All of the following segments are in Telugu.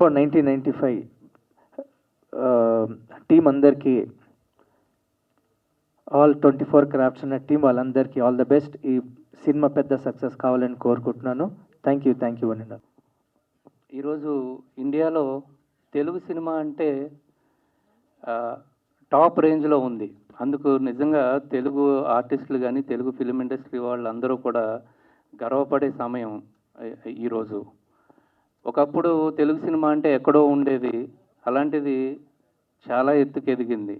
ఫర్ 1995 టీం అందరికీ, ఆల్ 24 క్రాఫ్ట్స్ ఉన్న టీం వాళ్ళందరికీ ఆల్ ద బెస్ట్. ఈ సినిమా పెద్ద సక్సెస్ కావాలని కోరుకుంటున్నాను. థ్యాంక్ యూ అండి. ఈరోజు ఇండియాలో తెలుగు సినిమా అంటే టాప్ రేంజ్లో ఉంది. అందుకు నిజంగా తెలుగు ఆర్టిస్టులు కానీ తెలుగు ఫిలిం ఇండస్ట్రీ వాళ్ళందరూ కూడా గర్వపడే సమయం ఈరోజు. ఒకప్పుడు తెలుగు సినిమా అంటే ఎక్కడో ఉండేది, అలాంటిది చాలా ఎత్తుకు ఎదిగింది.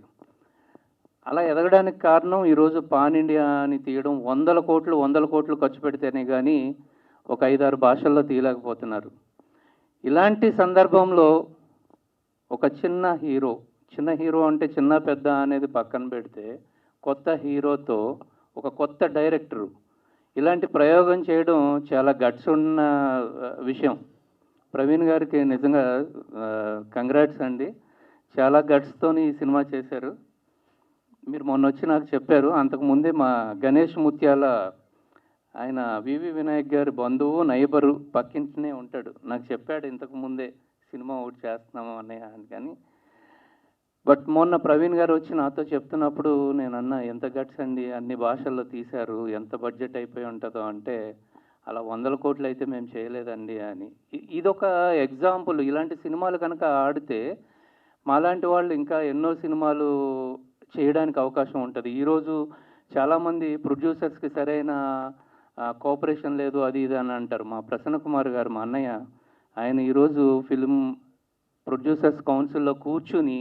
అలా ఎదగడానికి కారణం ఈరోజు పాన్ ఇండియా అని తీయడం, వందల కోట్లు ఖర్చు పెడితేనే కానీ ఒక 5-6 భాషల్లో తీయలేకపోతున్నారు. ఇలాంటి సందర్భంలో ఒక చిన్న హీరో అంటే చిన్న పెద్ద అనేది పక్కన పెడితే, కొత్త హీరోతో ఒక కొత్త డైరెక్టరు ఇలాంటి ప్రయోగం చేయడం చాలా గట్స్ ఉన్న విషయం. ప్రవీణ్ గారికి నిజంగా కంగ్రాట్స్ అండి. చాలా గట్స్తోని ఈ సినిమా చేశారు. మీరు మొన్న వచ్చి నాకు చెప్పారు, అంతకుముందే మా గణేష్ ముత్యాల ఆయన వివి వినాయక్ గారి బంధువు, నైబరు, పక్కింటనే ఉంటాడు. నాకు చెప్పాడు ఇంతకుముందే సినిమా ఒకటి చేస్తున్నాము అన్నయ్య అని. కానీ బట్ మొన్న ప్రవీణ్ గారు వచ్చి నాతో చెప్తున్నప్పుడు నేను అన్నా, ఎంత గట్స్ అండి, అన్ని భాషల్లో తీశారు, ఎంత బడ్జెట్ అయిపోయి ఉంటుందో అంటే, అలా 100 కోట్లు అయితే మేము చేయలేదండి అని. ఇదొక ఎగ్జాంపుల్. ఇలాంటి సినిమాలు కనుక ఆడితే మాలాంటి వాళ్ళు ఇంకా ఎన్నో సినిమాలు చేయడానికి అవకాశం ఉంటుంది. ఈరోజు చాలామంది ప్రొడ్యూసర్స్కి సరైన కోఆపరేషన్ లేదు, అది ఇది అని అంటారు. మా ప్రసన్న కుమార్ గారు, మా అన్నయ్య, ఆయన ఈరోజు ఫిలిం ప్రొడ్యూసర్స్ కౌన్సిల్లో కూర్చుని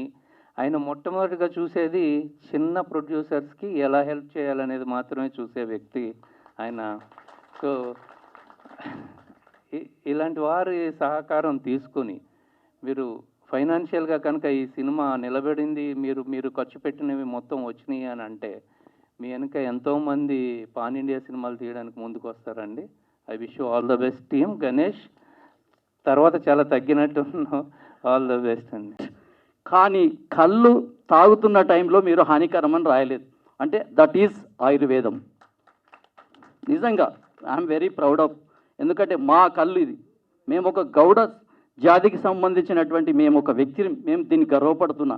ఆయన మొట్టమొదటిగా చూసేది చిన్న ప్రొడ్యూసర్స్కి ఎలా హెల్ప్ చేయాలనేది మాత్రమే చూసే వ్యక్తి ఆయన. సో ఇలాంటి వారి సహకారం తీసుకొని మీరు ఫైనాన్షియల్గా కనుక ఈ సినిమా నిలబడింది, మీరు ఖర్చు పెట్టినవి మొత్తం వచ్చినాయి అని అంటే, మీ వెనుక ఎంతోమంది పాన్ ఇండియా సినిమాలు తీయడానికి ముందుకు వస్తారండి. I wish you all the best team. Ganesh తర్వాత చాలా తగ్గినట్టు ఆల్ ద బెస్ట్ అండి. కానీ కళ్ళు తాగుతున్న టైంలో మీరు హానికరం అని రాయలేదు, అంటే దట్ ఈజ్ ఆయుర్వేదం. నిజంగా ఐఎమ్ వెరీ ప్రౌడ్ ఆఫ్. ఎందుకంటే మా కళ్ళు ఇది, మేము ఒక గౌడ జాతికి సంబంధించినటువంటి మేము ఒక వ్యక్తిని, మేము దీన్ని గర్వపడుతున్నా.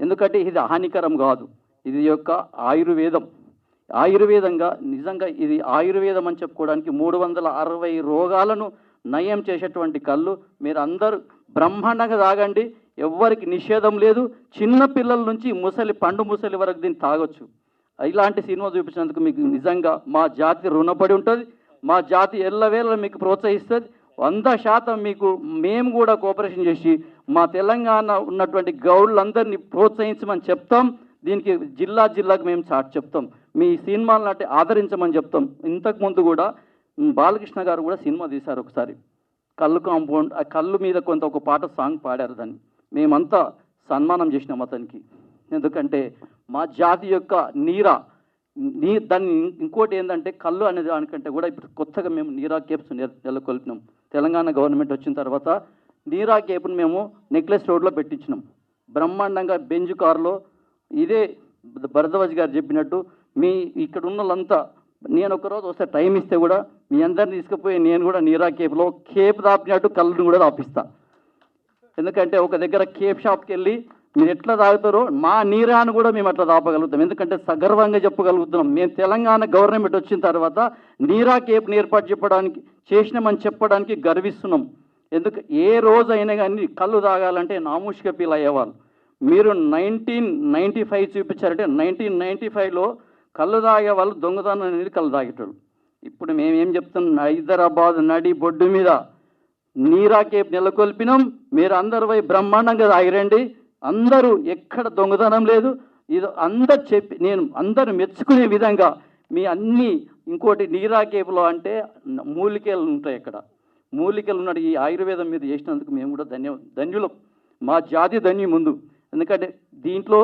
ఎందుకంటే ఇది హానికరం కాదు, ఇది యొక్క ఆయుర్వేదంగా నిజంగా ఇది ఆయుర్వేదం అని చెప్పుకోవడానికి 360 రోగాలను నయం చేసేటువంటి కళ్ళు. మీరు అందరూ బ్రహ్మాండంగా తాగండి, ఎవ్వరికి నిషేధం లేదు. చిన్న పిల్లల నుంచి పండు ముసలి వరకు దీన్ని తాగొచ్చు. ఇలాంటి సినిమా చూపించినందుకు మీకు నిజంగా మా జాతి రుణపడి ఉంటుంది. మా జాతి ఎల్లవేళ మీకు ప్రోత్సహిస్తుంది. 100% మీకు మేము కూడా కోఆపరేషన్ చేసి మా తెలంగాణ ఉన్నటువంటి గౌడ్లందరినీ ప్రోత్సహించమని చెప్తాం. దీనికి జిల్లాకు మేము చాటి చెప్తాం, మీ సినిమాలను అంటే ఆదరించమని చెప్తాం. ఇంతకుముందు కూడా బాలకృష్ణ గారు కూడా సినిమా తీశారు ఒకసారి, కళ్ళు కాంపౌండ్. ఆ కళ్ళు మీద ఒక పాట సాంగ్ పాడారు, దాన్ని మేమంతా సన్మానం చేసినాం అతనికి. ఎందుకంటే మా జాతి యొక్క దాన్ని ఇంకోటి ఏంటంటే, కళ్ళు అనే దానికంటే కూడా ఇప్పుడు కొత్తగా మేము నీరా కేప్స్ నెలకొల్పినాం. తెలంగాణ గవర్నమెంట్ వచ్చిన తర్వాత నీరా కేప్ను మేము నెక్లెస్ రోడ్లో పెట్టించినాం బ్రహ్మాండంగా, బెంజ్ కారులో. ఇదే భరద్వాజ్ గారు చెప్పినట్టు మీ ఇక్కడ ఉన్న వాళ్ళంతా, నేను ఒకరోజు వస్తే టైం ఇస్తే కూడా మీ అందరిని తీసుకుపోయి నేను కూడా నీరా కేప్లో కేప్ దాపినట్టు కళ్ళుని కూడా దాపిస్తా. ఎందుకంటే ఒక దగ్గర కేప్ షాప్కి వెళ్ళి మీరు ఎట్లా తాగుతారో మా నీరాను కూడా మేము అట్లా దాపగలుగుతాం. ఎందుకంటే సగర్వంగా చెప్పగలుగుతున్నాం, మేము తెలంగాణ గవర్నమెంట్ వచ్చిన తర్వాత నీరా కేప్ని ఏర్పాటు చేసినామని చెప్పడానికి గర్విస్తున్నాం. ఏ రోజైనా కానీ కళ్ళు తాగాలంటే నామూషిగా ఫీల్ అయ్యేవాళ్ళు. మీరు 1995 చూపించారంటే 1995లో కళ్ళు తాగే వాళ్ళు దొంగతనం అనేది కళ్ళు తాగేటోళ్ళు. ఇప్పుడు మేమేం చెప్తున్నాం, హైదరాబాద్ నడి బొడ్డు మీద నీరా కేప్ నెలకొల్పినాం. మీరు అందరు పోయి బ్రహ్మాండంగా తాగిరండి. అందరూ ఎక్కడ దొంగతనం లేదు. ఇది అందరు చెప్పి నేను అందరూ మెచ్చుకునే విధంగా మీ అన్నీ. ఇంకోటి నీరా కేపులో అంటే మూలికలు ఉంటాయి, ఇక్కడ మూలికలు ఉన్నట్టు ఈ ఆయుర్వేదం మీద చేసినందుకు మేము కూడా ధన్యులం. మా జాతి ధన్యం ముందు. ఎందుకంటే దీంట్లో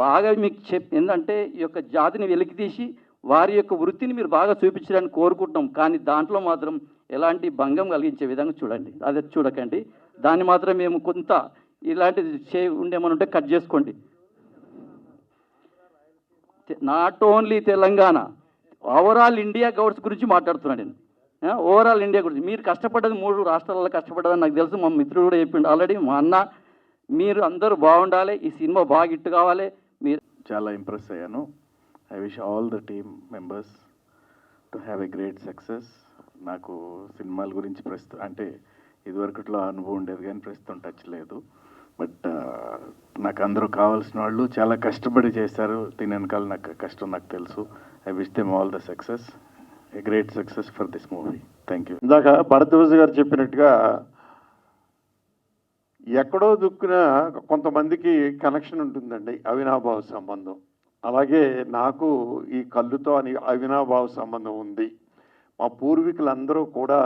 బాగా మీకు ఏంటంటే ఈ యొక్క జాతిని వెలికితీసి వారి యొక్క వృత్తిని మీరు బాగా చూపించడానికి కోరుకుంటున్నాం. కానీ దాంట్లో మాత్రం ఎలాంటి భంగం కలిగించే విధంగా చూడండి, అదే చూడకండి. దాన్ని మాత్రం మేము కొంత ఇలాంటిది ఉండేమనుంటే కట్ చేసుకోండి. Not only Telangana, overall India Gouds గురించి మాట్లాడుతున్నాను నేను. ఓవరాల్ ఇండియా గురించి మీరు కష్టపడ్డది 3 రాష్ట్రాలలో కష్టపడ్డదని నాకు తెలుసు. మా మిత్రుడు కూడా చెప్పిండు ఆల్రెడీ, మా అన్న. మీరు అందరూ బాగుండాలి, ఈ సినిమా బాగా హిట్ కావాలి. మీరు చాలా ఇంప్రెస్ అయ్యాను. I wish all the team members to have a great success. నాకు సినిమాల గురించి ప్రస్తుతం అంటే ఇదివరకట్లో అనుభవం ఉండేది కానీ ప్రస్తుతం టచ్ లేదు. బట్ నాకు అందరూ కావాల్సిన వాళ్ళు చాలా కష్టపడి చేశారు. దీని వెనకాల నాకు కష్టం నాకు తెలుసు. I wish them all the success, a great success for this movie. Thank you. ఇందాక భరద్వాజ్ గారు చెప్పినట్టుగా ఎక్కడో దుక్కున కొంతమందికి కనెక్షన్ ఉంటుందండి, అవినాభావ సంబంధం. అలాగే నాకు ఈ కళ్ళుతో అవినాభావ సంబంధం ఉంది. మా పూర్వీకులందరూ కూడా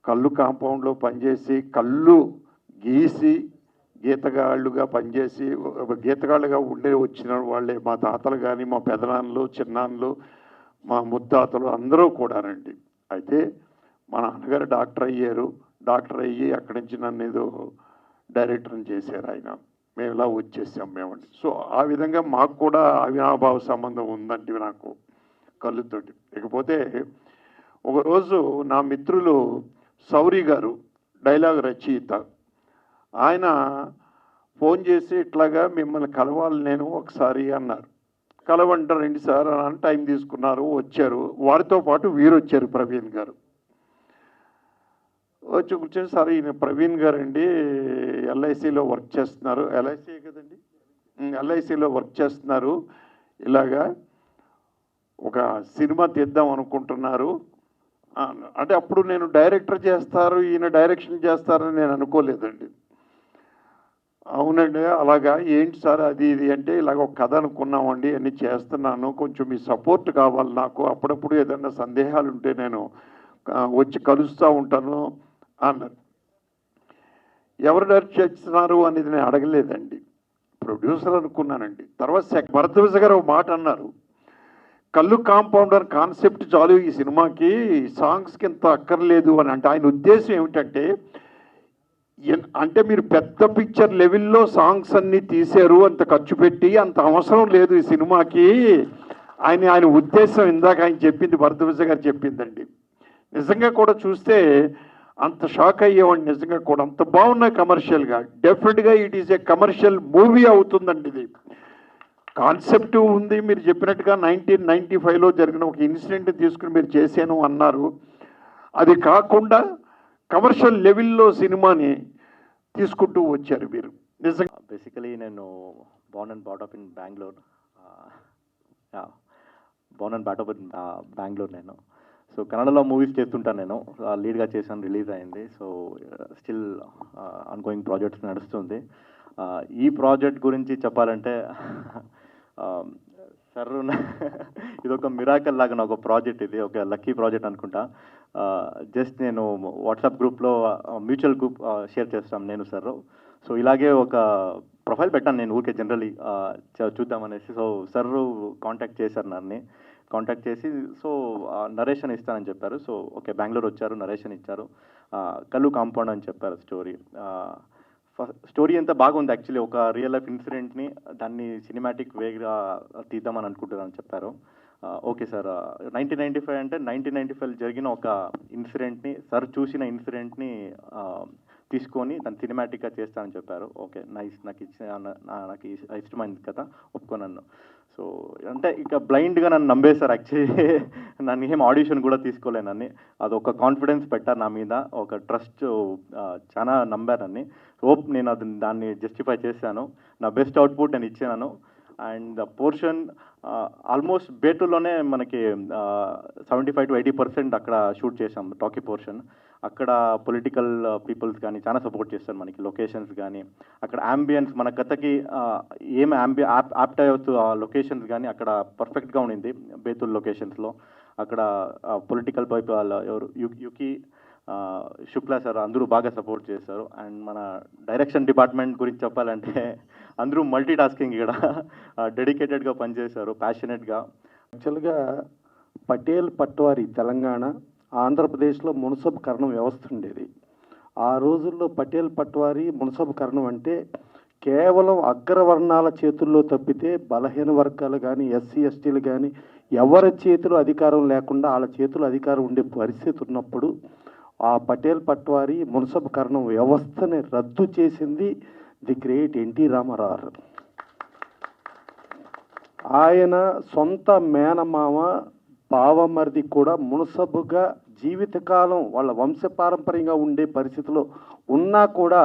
కళ్ళు కాంపౌండ్లో పనిచేసి కళ్ళు గీసి గీతగాళ్ళుగా పనిచేసి గీతగాళ్ళుగా వచ్చిన వాళ్ళే. మా తాతలు కానీ మా పెదనాన్నలు చిన్నాన్నలు మా ముత్తాతలు అందరూ కూడానండి. అయితే మా నాన్నగారు డాక్టర్ అయ్యారు. డాక్టర్ అయ్యి అక్కడి నుంచి నన్ను ఏదో డైరెక్టర్ని చేశారు ఆయన. మేము ఇలా వచ్చేసాం మేమండి. సో ఆ విధంగా మాకు కూడా అవినాభావ సంబంధం ఉందండి నాకు కళ్ళుతోటి. ఇకపోతే ఒకరోజు నా మిత్రులు సౌరి గారు డైలాగ్ రచయిత, ఆయన ఫోన్ చేసి ఇట్లాగా మిమ్మల్ని కలవాలి నేను ఒకసారి అన్నారు. కలవంటారండి సార్ అని టైం తీసుకున్నారు, వచ్చారు. వారితో పాటు వీరు వచ్చారు, ప్రవీణ్ గారు వచ్చి కూర్చొని, సార్ ఈయన ప్రవీణ్ గారు అండి ఎల్ఐసిలో వర్క్ చేస్తున్నారు. ఎల్ఐసి కదండి, ఎల్ఐసిలో వర్క్ చేస్తున్నారు. ఇలాగా ఒక సినిమా తీద్దాం అనుకుంటున్నారు అంటే అప్పుడు నేను డైరెక్టర్ చేస్తారు ఈయన డైరెక్షన్ చేస్తారని నేను అనుకోలేదండి. అవునండి అలాగా, ఏంటి సార్ అది ఇది అంటే, ఇలాగ ఒక కథ అనుకున్నామండి, అన్నీ చేస్తున్నాను, కొంచెం మీ సపోర్ట్ కావాలి నాకు, అప్పుడప్పుడు ఏదన్నా సందేహాలు ఉంటే నేను వచ్చి కలుస్తూ ఉంటాను అన్నారు. ఎవరు డైరెక్ట్ చేస్తున్నారు అనేది నేను అడగలేదండి, ప్రొడ్యూసర్ అనుకున్నానండి. తర్వాత భరద్వాజ్ గారు ఒక మాట అన్నారు, కళ్ళు కాంపౌండర్ కాన్సెప్ట్ చాలు ఈ సినిమాకి, సాంగ్స్కి ఎంత అక్కర్లేదు అని. అంటే ఆయన ఉద్దేశం ఏమిటంటే, అంటే మీరు పెద్ద పిక్చర్ లెవెల్లో సాంగ్స్ అన్నీ తీశారు, అంత ఖర్చు పెట్టి, అంత అవసరం లేదు ఈ సినిమాకి ఆయన ఉద్దేశం. ఇందాక ఆయన చెప్పింది, భరద్వాజ్ గారు చెప్పిందండి. నిజంగా కూడా చూస్తే అంత షాక్ అయ్యేవాడిని. నిజంగా కూడా అంత బాగున్నాయి కమర్షియల్గా. డెఫినెట్గా it is a commercial movie అవుతుందండి. ఇది కాన్సెప్ట్ ఉంది. మీరు చెప్పినట్టుగా 1995లో జరిగిన ఒక ఇన్సిడెంట్ తీసుకుని మీరు చేశాను అన్నారు. అది కాకుండా కమర్షియల్ లెవెల్లో సినిమాని తీసుకుంటూ వచ్చారు మీరు. నిజంగా బేసికలీ నేను Born and brought in Bengaluru. Born and brought in Bengaluru నేను. సో కన్నడలో మూవీస్ చేస్తుంటాను నేను, లీడ్గా చేశాను, రిలీజ్ అయింది. సో స్టిల్ ఆన్గోయింగ్ ప్రాజెక్ట్స్ నడుస్తుంది. ఈ ప్రాజెక్ట్ గురించి చెప్పాలంటే సార్ ఇదొక మిరాకల్ లాగా నాకు ప్రాజెక్ట్, ఇది ఒక లక్కీ ప్రాజెక్ట్ అనుకుంటా. జస్ట్ నేను వాట్సాప్ గ్రూప్లో మ్యూచువల్ గ్రూప్ షేర్ చేస్తాను నేను సార్. సో ఇలాగే ఒక ప్రొఫైల్ పెట్టాను నేను ఊరికే జనరలీ చూద్దామనేసి. సో సార్ కాంటాక్ట్ చేశారు నన్ను, కాంటాక్ట్ చేసి సో నరేషన్ ఇస్తానని చెప్పారు. సో ఓకే, బెంగళూరు వచ్చారు, నరేషన్ ఇచ్చారు. కళ్ళు కాంపౌండ్ అని చెప్పారు స్టోరీ. స్టోరీ ఎంత బాగుంది యాక్చువల్లీ, ఒక రియల్ లైఫ్ ఇన్సిడెంట్ని దాన్ని సినిమాటిక్ వేగా తీద్దామని అనుకుంటున్నాను చెప్పారు. ఓకే సార్, 1995 అంటే 1995 జరిగిన ఒక ఇన్సిడెంట్ని, సార్ చూసిన ఇన్సిడెంట్ని తీసుకొని దాన్ని సినిమాటిక్గా చేస్తానని చెప్పారు. ఓకే నైస్, నాకు ఇష్టమైంది కదా, ఒప్పుకున్నాను. సో అంటే ఇక బ్లైండ్గా నన్ను నమ్మేశారు యాక్చువల్లీ. నన్ను ఏం ఆడిషన్ కూడా తీసుకోలేనని, అదొక కాన్ఫిడెన్స్ పెట్టారు నా మీద, ఒక ట్రస్ట్ చాలా నమ్మారని. హోప్ నేను దాన్ని జస్టిఫై చేశాను, నా బెస్ట్ అవుట్పుట్ నేను ఇచ్చాను. అండ్ పోర్షన్ ఆల్మోస్ట్ బేటూలోనే మనకి 75 to 80% అక్కడ షూట్ చేసాం టాకీ పోర్షన్. అక్కడ పొలిటికల్ పీపుల్స్ కానీ చాలా సపోర్ట్ చేస్తారు మనకి, లొకేషన్స్ కానీ అక్కడ అంబియన్స్ మన కథకి ఏం యాప్ట్ అయ్యవచ్చు ఆ లొకేషన్స్ కానీ అక్కడ పర్ఫెక్ట్గా ఉండింది బేతుల్ లొకేషన్స్లో. అక్కడ పొలిటికల్ పైపు ఎవరు యుకి శుక్లా సార్ అందరూ బాగా సపోర్ట్ చేశారు. అండ్ మన డైరెక్షన్ డిపార్ట్మెంట్ గురించి చెప్పాలంటే అందరూ మల్టీ టాస్కింగ్ ఇక్కడ డెడికేటెడ్గా పనిచేశారు, ప్యాషనెట్గా. యాక్చువల్గా పటేల్ పట్వారి తెలంగాణ, ఆంధ్రప్రదేశ్లో మున్సబ్ కరణం వ్యవస్థ ఉండేది. ఆ రోజుల్లో పటేల్ పట్వారి మున్సబ్ కరణం అంటే కేవలం అగ్రవర్ణాల చేతుల్లో తప్పితే బలహీన వర్గాలు కానీ ఎస్సీ ఎస్టీలు కానీ ఎవరి చేతిలో అధికారం లేకుండా వాళ్ళ చేతిలో అధికారం ఉండే పరిస్థితి ఉన్నప్పుడు ఆ పటేల్ పట్వారీ మున్సబ్ కరణం వ్యవస్థని రద్దు చేసింది ది గ్రేట్ ఎన్టీ రామారావు. ఆయన సొంత మేనమామ బావమరిది కూడా మున్సబుగా జీవితకాలం వాళ్ళ వంశపారంపర్యంగా ఉండే పరిస్థితిలో ఉన్నా కూడా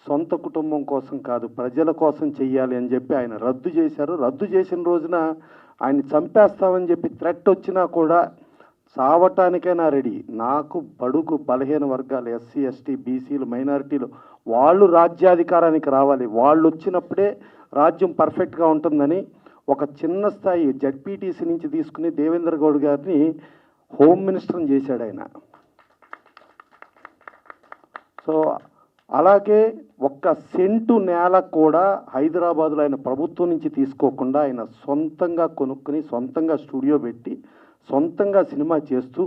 సొంత కుటుంబం కోసం కాదు ప్రజల కోసం చెయ్యాలి అని చెప్పి ఆయన రద్దు చేశారు. రద్దు చేసిన రోజున ఆయన చంపేస్తామని చెప్పి థ్రెట్ వచ్చినా కూడా చావటానికైనా రెడీ. నాకు బడుగు బలహీన వర్గాలు ఎస్సీ ఎస్టీ బీసీలు మైనారిటీలు వాళ్ళు రాజ్యాధికారానికి రావాలి, వాళ్ళు వచ్చినప్పుడే రాజ్యం పర్ఫెక్ట్గా ఉంటుందని ఒక చిన్న స్థాయి జడ్పీటీసీ నుంచి తీసుకుని దేవేంద్ర గౌడ్ గారిని హోమ్ మినిస్టర్ని చేశాడు ఆయన. సో అలాగే ఒక్క సెంటు నేల కూడా హైదరాబాద్లో ఆయన ప్రభుత్వం నుంచి తీసుకోకుండా ఆయన సొంతంగా కొనుక్కుని సొంతంగా స్టూడియో పెట్టి సొంతంగా సినిమా చేస్తూ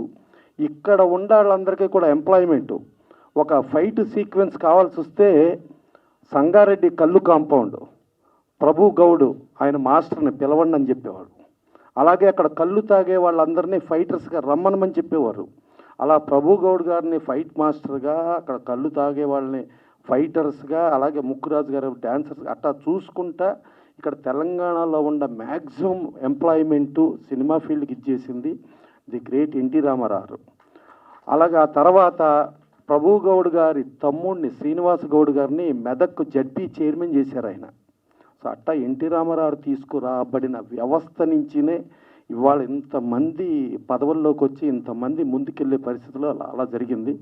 ఇక్కడ ఉండే వాళ్ళందరికీ కూడా ఎంప్లాయ్మెంటు. ఒక ఫైట్ సీక్వెన్స్ కావాల్సి వస్తే సంగారెడ్డి కల్లు కాంపౌండ్ ప్రభు గౌడ్ ఆయన మాస్టర్ని పిలవండి అని చెప్పేవాడు. అలాగే అక్కడ కళ్ళు తాగే వాళ్ళందరినీ ఫైటర్స్గా రమ్మనమని చెప్పేవారు. అలా ప్రభు గౌడ్ గారిని ఫైట్ మాస్టర్గా, అక్కడ కళ్ళు తాగే వాళ్ళని ఫైటర్స్గా, అలాగే ముక్కురాజు గారు డ్యాన్సర్స్ అట్లా చూసుకుంటా ఇక్కడ తెలంగాణలో ఉన్న మ్యాక్సిమం ఎంప్లాయ్మెంటు సినిమా ఫీల్డ్కి ఇచ్చేసింది ది గ్రేట్ ఎన్టీ రామారావు. అలాగే ఆ తర్వాత ప్రభు గౌడ్ గారి తమ్ముడిని శ్రీనివాస్ గౌడ్ గారిని మెదక్ జడ్పీ చైర్మన్ చేశారు ఆయన. సో అట్టా ఎన్టీ రామారావు తీసుకురాబడిన వ్యవస్థ నుంచినే ఇవాళ ఇంతమంది పదవుల్లోకి వచ్చి ఇంతమంది ముందుకెళ్ళే పరిస్థితిలో అలా జరిగింది.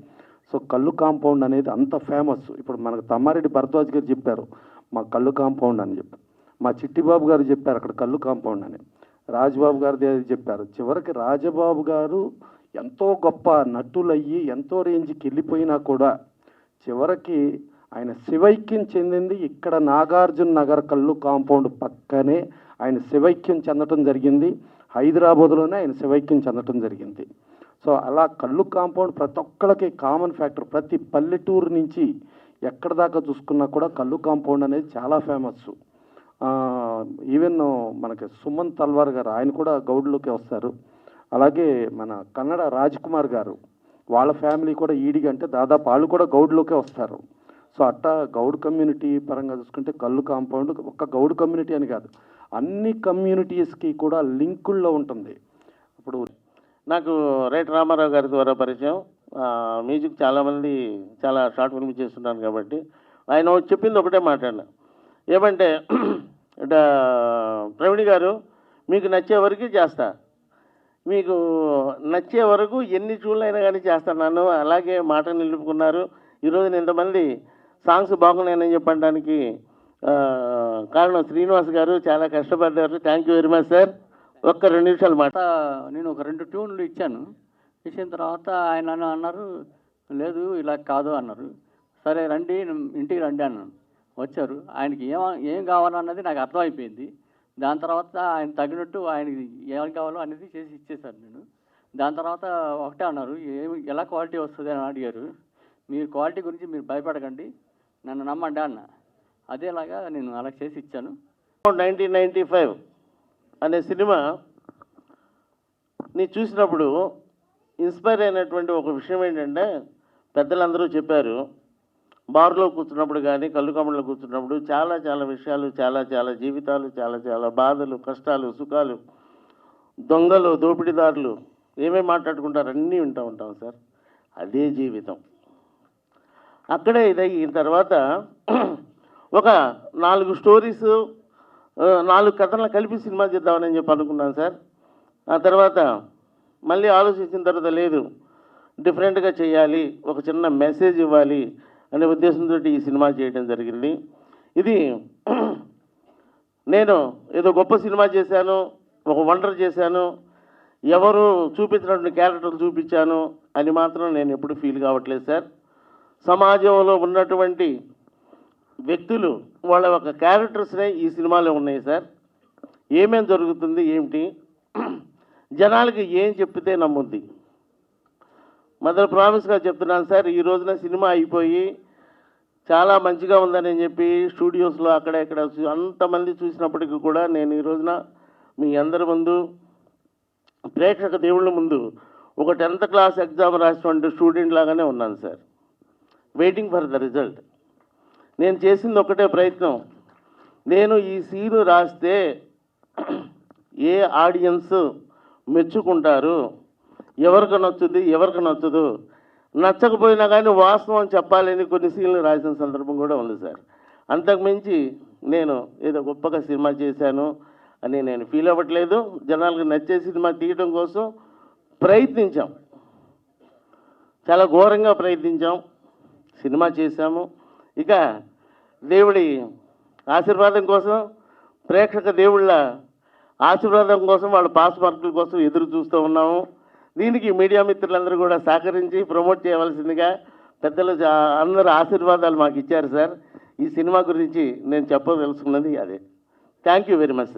సో కళ్ళు కాంపౌండ్ అనేది అంత ఫేమస్. ఇప్పుడు మనకు తమ్మారెడ్డి భరద్వాజ్ గారు చెప్పారు మా కళ్ళు కాంపౌండ్ అని చెప్పి, మా చిట్టిబాబు గారు చెప్పారు అక్కడ కళ్ళు కాంపౌండ్ అని, రాజబాబు గారు చెప్పారు. చివరికి రాజబాబు గారు ఎంతో గొప్ప నటులయ్యి ఎంతో రేంజ్కి వెళ్ళిపోయినా కూడా చివరికి ఆయన శివైక్యం చెందింది ఇక్కడ నాగార్జున నగర్ కళ్ళు కాంపౌండ్ పక్కనే ఆయన శివైక్యం చెందటం జరిగింది. హైదరాబాద్లోనే ఆయన శివైక్యం చెందటం జరిగింది. సో అలా కళ్ళు కాంపౌండ్ ప్రతి ఒక్కరికి కామన్ ఫ్యాక్టర్. ప్రతి పల్లెటూరు నుంచి ఎక్కడ దాకా చూసుకున్నా కూడా కళ్ళు కాంపౌండ్ అనేది చాలా ఫేమస్. ఈవెన్ మనకి సుమన్ తల్వార్ గారు ఆయన కూడా గౌడ్లోకి వస్తారు. అలాగే మన కన్నడ రాజ్ కుమార్ గారు వాళ్ళ ఫ్యామిలీ కూడా ఈడిగా అంటే దాదాపు వాళ్ళు కూడా గౌడ్లోకే వస్తారు. సో అట్టా గౌడ్ కమ్యూనిటీ పరంగా చూసుకుంటే కళ్ళు కాంపౌండ్ ఒక్క గౌడ్ కమ్యూనిటీ అని కాదు అన్ని కమ్యూనిటీస్కి కూడా లింకుల్లో ఉంటుంది. ఇప్పుడు నాకు రైట్ రామారావు గారి ద్వారా పరిచయం. మ్యూజిక్ చాలామంది చాలా షార్ట్ ఫిల్మ్ చేస్తున్నాను కాబట్టి ఆయన చెప్పింది ఒకటే మాట్లాడినా ఏమంటే ప్రవీణ్ గారు మీకు నచ్చే వరకు చేస్తా, మీకు నచ్చే వరకు ఎన్ని చూళ్ళైనా కానీ చేస్తున్నాను. అలాగే మాట నిలుపుకున్నారు. ఈరోజు ఇంతమంది సాంగ్స్ బాగున్నాయని చెప్పడానికి కారణం శ్రీనివాస్ గారు చాలా కష్టపడ్డారు. Thank you very much sir. ఒక్క 2 నిమిషాలు మాట. నేను ఒక 2 ట్యూన్లు ఇచ్చాను. ఇచ్చిన తర్వాత ఆయన అన్నారు లేదు ఇలా కాదు అన్నారు. సరే రండి ఇంటికి రండి అన్నాను. వచ్చారు. ఆయనకి ఏం కావాలన్నది నాకు అర్థమైపోయింది. దాని తర్వాత ఆయన తగినట్టు ఆయనకి ఏం కావాలో అనేది చేసి ఇచ్చేసాను నేను. దాని తర్వాత ఒకటే అన్నారు ఎలా క్వాలిటీ వస్తుంది అని అడిగారు. మీరు క్వాలిటీ గురించి మీరు భయపడకండి, నన్ను నమ్మండి అన్న. అదేలాగా నేను అలా చేసి ఇచ్చాను. 1995 అనే సినిమా నీ చూసినప్పుడు ఇన్స్పైర్ అయినటువంటి ఒక విషయం ఏంటంటే పెద్దలందరూ చెప్పారు బార్లో కూర్చున్నప్పుడు కానీ కళ్ళు కమ్మలో కూర్చున్నప్పుడు చాలా చాలా విషయాలు చాలా చాలా జీవితాలు చాలా చాలా బాధలు కష్టాలు సుఖాలు దొంగలు దోపిడీదారులు ఏమేమి మాట్లాడుకుంటారు అన్నీ వింటూ ఉంటాం సార్. అదే జీవితం. అక్కడే ఇదయిన తర్వాత ఒక 4 స్టోరీస్ 4 కథలను కలిపి సినిమా చేద్దామని చెప్పి అనుకున్నాను సార్. ఆ తర్వాత మళ్ళీ ఆలోచించిన తర్వాత లేదు డిఫరెంట్గా చేయాలి, ఒక చిన్న మెసేజ్ ఇవ్వాలి అనే ఉద్దేశంతో ఈ సినిమా చేయడం జరిగింది. ఇది నేను ఏదో గొప్ప సినిమా చేశాను, ఒక వండర్ చేశాను, ఎవరు చూపించినటువంటి క్యారెక్టర్లు చూపించాను అని మాత్రం నేను ఎప్పుడు ఫీల్ కావట్లేదు సార్. సమాజంలో ఉన్నటువంటి వ్యక్తులు వాళ్ళ ఒక క్యారెక్టర్స్నే ఈ సినిమాలో ఉన్నాయి సార్. ఏమేం జరుగుతుంది ఏమిటి జనాలకి ఏం చెప్పితే నమ్ముద్ది. మదర్ ప్రామిస్గా చెప్తున్నాను సార్. ఈ రోజున సినిమా అయిపోయి చాలా మంచిగా ఉందని చెప్పి స్టూడియోస్లో అక్కడ ఇక్కడ అంతమంది చూసినప్పటికీ కూడా నేను ఈ రోజున మీ అందరి ముందు ప్రేక్షక దేవుళ్ళ ముందు ఒక 10th క్లాస్ ఎగ్జామ్ రాసినటువంటి స్టూడెంట్ లాగానే ఉన్నాను sir, waiting for the result. నేను చేసింది ఒకటే ప్రయత్నం, నేను ఈ సీను రాస్తే ఏ ఆడియన్స్ మెచ్చుకుంటారు, ఎవరికి నచ్చుద్ది ఎవరికి నచ్చదు, నచ్చకపోయినా కానీ వాస్తవం చెప్పాలని కొన్ని సీన్లు రాసిన సందర్భం కూడా ఉంది సార్. అంతకుమించి నేను ఏదో గొప్పగా సినిమా చేశాను అని నేను ఫీల్ అవ్వట్లేదు. జనాలకు నచ్చే సినిమా తీయడం కోసం ప్రయత్నించాం, చాలా ఘోరంగా ప్రయత్నించాం, సినిమా చేశాము. ఇక దేవుడి ఆశీర్వాదం కోసం, ప్రేక్షక దేవుళ్ళ ఆశీర్వాదం కోసం, వాళ్ళ పాస్ మార్కుల కోసం ఎదురు చూస్తూ ఉన్నాము. దీనికి మీడియా మిత్రులందరూ కూడా సహకరించి ప్రమోట్ చేయవలసిందిగా పెద్దలు అందరూ ఆశీర్వాదాలు మాకు ఇచ్చారు సార్. ఈ సినిమా గురించి నేను చెప్పదలుచుకున్నది అదే. Thank you very much.